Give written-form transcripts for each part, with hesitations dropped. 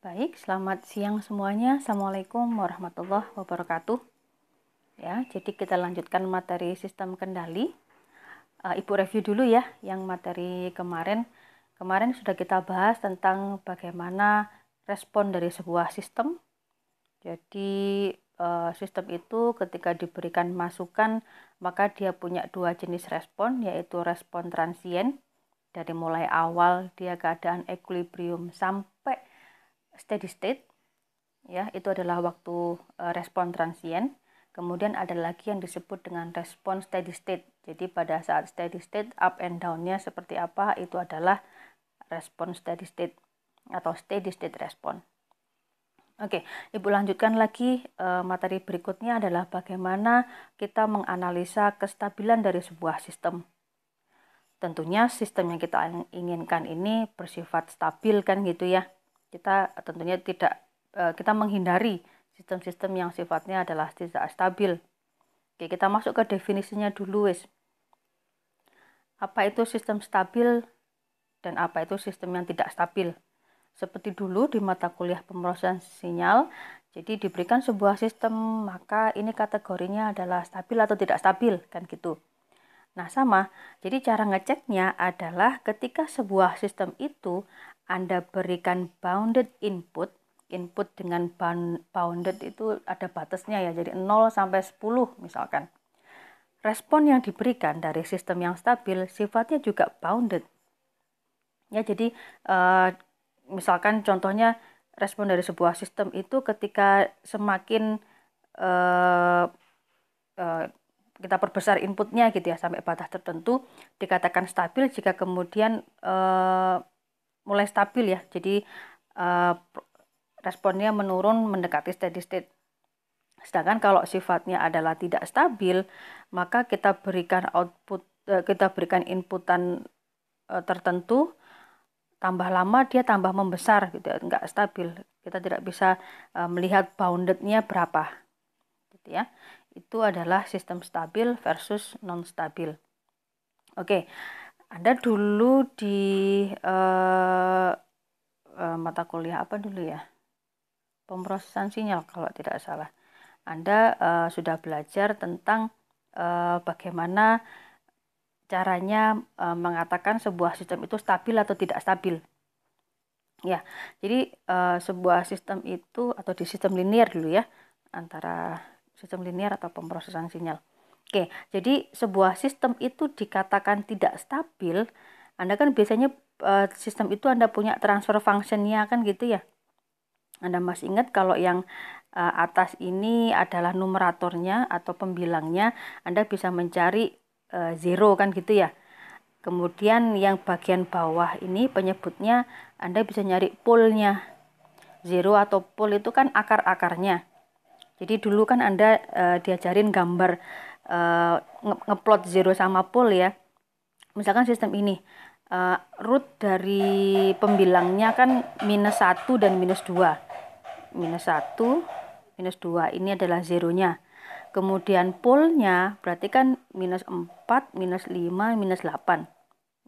Baik, selamat siang semuanya. Assalamualaikum warahmatullahi wabarakatuh. Ya, jadi kita lanjutkan materi sistem kendali. Ibu review dulu ya, yang materi kemarin. Kemarin sudah kita bahas tentang bagaimana respon dari sebuah sistem. Jadi sistem itu ketika diberikan masukan, maka dia punya dua jenis respon, yaitu respon transien. Dari mulai awal dia keadaan equilibrium sampai steady state, ya, itu adalah waktu respon transien. Kemudian ada lagi yang disebut dengan respon steady state. Jadi pada saat steady state, up and down-nya seperti apa, itu adalah respon steady state atau steady state respon. Oke, Ibu lanjutkan lagi. Materi berikutnya adalah bagaimana kita menganalisa kestabilan dari sebuah sistem. Tentunya sistem yang kita inginkan ini bersifat stabil kan gitu ya. Kita tentunya kita menghindari sistem-sistem yang sifatnya adalah tidak stabil. Oke, kita masuk ke definisinya dulu wis. Apa itu sistem stabil dan apa itu sistem yang tidak stabil? Seperti dulu di mata kuliah pemrosesan sinyal, jadi diberikan sebuah sistem, maka ini kategorinya adalah stabil atau tidak stabil, kan gitu. Nah, sama. Jadi cara ngeceknya adalah ketika sebuah sistem itu Anda berikan bounded input dengan bounded itu ada batasnya ya, jadi 0 sampai 10 misalkan. Respon yang diberikan dari sistem yang stabil sifatnya juga bounded. Ya, jadi misalkan contohnya respon dari sebuah sistem itu ketika semakin kita perbesar inputnya gitu ya sampai batas tertentu dikatakan stabil jika kemudian mulai stabil ya, jadi responnya menurun mendekati steady state. Sedangkan kalau sifatnya adalah tidak stabil, maka kita berikan inputan tertentu, tambah lama dia tambah membesar gitu ya, enggak stabil. Kita tidak bisa melihat boundednya berapa gitu ya. Itu adalah sistem stabil versus non stabil. Oke, Anda dulu di mata kuliah apa dulu ya? Pemrosesan sinyal kalau tidak salah. Anda sudah belajar tentang bagaimana caranya mengatakan sebuah sistem itu stabil atau tidak stabil. Ya, jadi sebuah sistem itu atau di sistem linear dulu ya, antara sistem linear atau pemrosesan sinyal. Oke, jadi sebuah sistem itu dikatakan tidak stabil. Anda kan biasanya sistem itu Anda punya transfer function-nya kan gitu ya. Anda masih ingat kalau yang atas ini adalah numeratornya atau pembilangnya, Anda bisa mencari zero kan gitu ya. Kemudian yang bagian bawah ini penyebutnya Anda bisa nyari polnya. Zero atau pol itu kan akar-akarnya. Jadi dulu kan Anda diajarin gambar ngeplot zero sama pol ya. Misalkan sistem ini root dari pembilangnya kan -1 dan -2. -1, -2 ini adalah zeronya. Kemudian polnya berarti kan -4, -5, -8.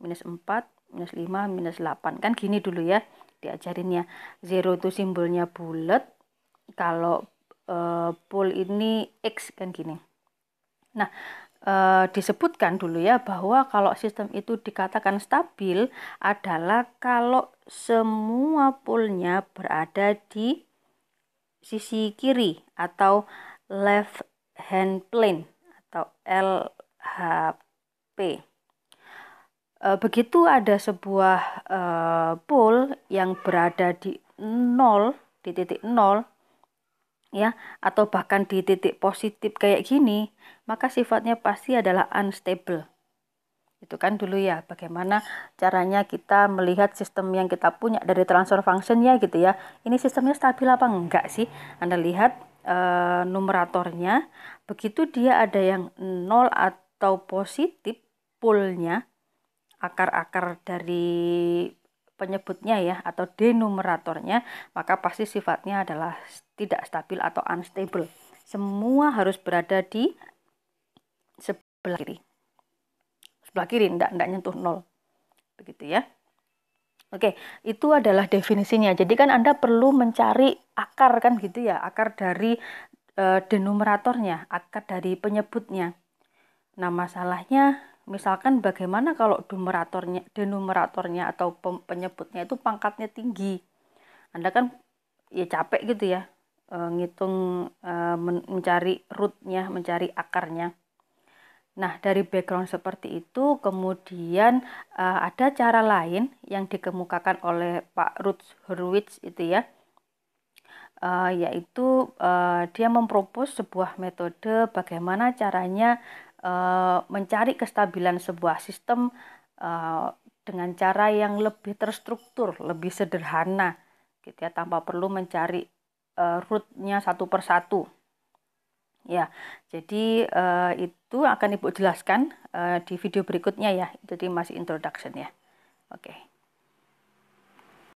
-4, -5, -8. Kan gini dulu ya diajarinnya. Zero itu simbolnya bulat. Kalau pol ini X kan gini. Nah, disebutkan dulu ya bahwa kalau sistem itu dikatakan stabil adalah kalau semua polnya berada di sisi kiri atau left hand plane atau LHP. Begitu ada sebuah pole yang berada di 0, di titik 0 ya, atau bahkan di titik positif kayak gini, maka sifatnya pasti adalah unstable. Itu kan dulu ya bagaimana caranya kita melihat sistem yang kita punya dari transfer function-nya gitu ya. Ini sistemnya stabil apa enggak sih? Anda lihat numeratornya, begitu dia ada yang 0 atau positif polnya, akar-akar dari penyebutnya ya atau denumeratornya, maka pasti sifatnya adalah tidak stabil atau unstable. Semua harus berada di sebelah kiri. Sebelah kiri, enggak nyentuh 0. Begitu ya. Oke, itu adalah definisinya. Jadi kan Anda perlu mencari akar kan gitu ya, akar dari denumeratornya, akar dari penyebutnya. Nah, masalahnya misalkan bagaimana kalau denumeratornya atau penyebutnya itu pangkatnya tinggi. Anda kan ya capek gitu ya, ngitung, mencari rootnya, mencari akarnya. Nah, dari background seperti itu, kemudian ada cara lain yang dikemukakan oleh Pak Ruth Hurwitz itu ya, yaitu dia mempropos sebuah metode bagaimana caranya mencari kestabilan sebuah sistem dengan cara yang lebih terstruktur, lebih sederhana, gitu ya, tanpa perlu mencari rootnya satu persatu. Ya, jadi itu akan Ibu jelaskan di video berikutnya ya. Jadi masih introduction ya. Oke.